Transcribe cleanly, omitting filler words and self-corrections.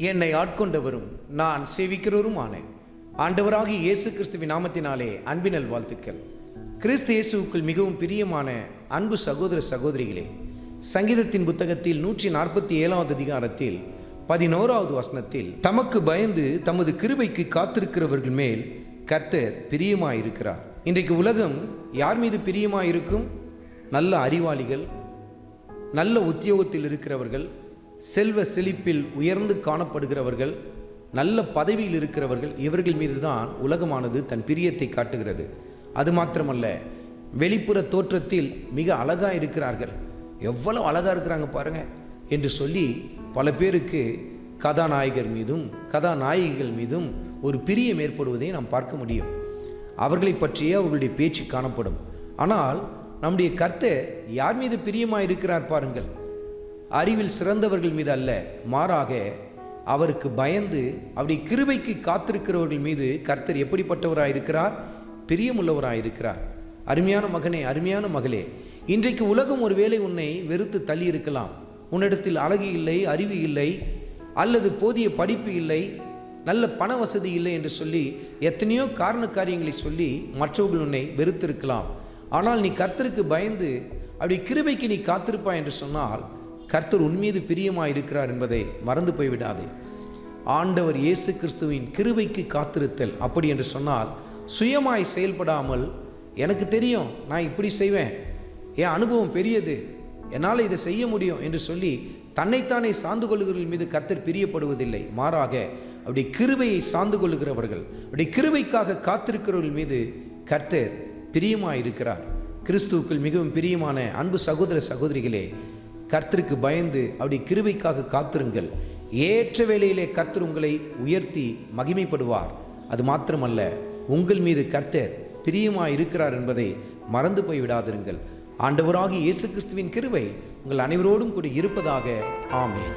என்னை ஆட்கொண்டவரும் நான் சேவிக்கிறவருமான ஆண்டவராகிய இயேசு கிறிஸ்துவின் நாமத்தினாலே அன்பினல் வாழ்த்துக்கள். கிறிஸ்து இயேசுவுக்குள் மிகவும் பிரியமான அன்பு சகோதர சகோதரிகளே, சங்கீதத்தின் புத்தகத்தில் 147வது அதிகாரத்தில் 11வது வசனத்தில், தமக்கு பயந்து தமது கிருபைக்கு காத்திருக்கிறவர்கள் மேல் கர்த்தர் பிரியமாயிருக்கிறார். இன்றைக்கு உலகம் யார் மீது பிரியமாயிருக்கும்? நல்ல அறிவாளிகள், நல்ல உத்தியோகத்தில் இருக்கிறவர்கள், செல்வ செழிப்பில் உயர்ந்து காணப்படுகிறவர்கள், நல்ல பதவியில் இருக்கிறவர்கள், இவர்கள் மீது தான் உலகமானது தன் பிரியத்தை காட்டுகிறது. அது மாத்திரமல்ல, வெளிப்புற தோற்றத்தில் மிக அழகாக இருக்கிறார்கள், எவ்வளவு அழகாக இருக்கிறாங்க பாருங்க என்று சொல்லி பல பேருக்கு கதாநாயகர் மீதும் கதாநாயகிகள் மீதும் ஒரு பிரியம் ஏற்படுவதை நாம் பார்க்க முடியும். அவர்களை பற்றியே அவர்களுடைய பேச்சு காணப்படும். ஆனால் நம்முடைய கர்த்தர் யார் மீது பிரியமாக இருக்கிறார் பாருங்கள். அறிவில் சிறந்தவர்கள் மீது அல்ல, மாறாக அவருக்கு பயந்து அவருடைய கிருபைக்கு காத்திருக்கிறவர்கள் மீது கர்த்தர் எப்படிப்பட்டவராயிருக்கிறார்? பிரியமுள்ளவராயிருக்கிறார். அருமையான மகனே, அருமையான மகளே, இன்றைக்கு உலகம் ஒருவேளை உன்னை வெறுத்து தள்ளி இருக்கலாம். உன்னிடத்தில் அழகு இல்லை, அறிவு இல்லை, அல்லது போதிய படிப்பு இல்லை, நல்ல பண வசதி இல்லை என்று சொல்லி எத்தனையோ காரண காரியங்களை சொல்லி மற்றவர்கள் உன்னை வெறுத்திருக்கலாம். ஆனால் நீ கர்த்தருக்கு பயந்து அப்படி கிருபைக்கு நீ காத்திருப்பாய் என்று சொன்னால் கர்த்தர் உன்மீது பிரியமாய் இருக்கிறார் என்பதை மறந்து போய்விடாதே. ஆண்டவர் இயேசு கிறிஸ்துவின் கிருபைக்கு காத்திருத்தல் அப்படி என்று சொன்னால், சுயமாய் செயல்படாமல் எனக்கு தெரியும், நான் இப்படி செய்வேன், என் அனுபவம் பெரியது, என்னால் இதை செய்ய முடியும் என்று சொல்லி தன்னைத்தானே சார்ந்து கொள்ளுகிறவர்கள் மீது கர்த்தர் பிரியப்படுவதில்லை. மாறாக அப்படி கிருபையை சார்ந்து கொள்ளுகிறவர்கள், அப்படி கிருபைக்காக காத்திருக்கிறவர்கள் மீது கர்த்தர் பிரியமாய் இருக்கிறார். கிறிஸ்துவுக்குள் மிகவும் பிரியமான அன்பு சகோதர சகோதரிகளே, கர்த்தருக்கு பயந்து அப்படி கிருபைக்காக காத்திருங்கள். ஏற்ற வேளையிலே கர்த்தர் உங்களை உயர்த்தி மகிமைப்படுவார். அது மாத்திரமல்ல, உங்கள் மீது கர்த்தர் பிரியமாய் இருக்கிறார் என்பதை மறந்து போய் விடாதிருங்கள். ஆண்டவராகிய இயேசு கிறிஸ்துவின் கிருபை உங்கள் அனைவரோடும் கூட இருப்பதாக. ஆமென்.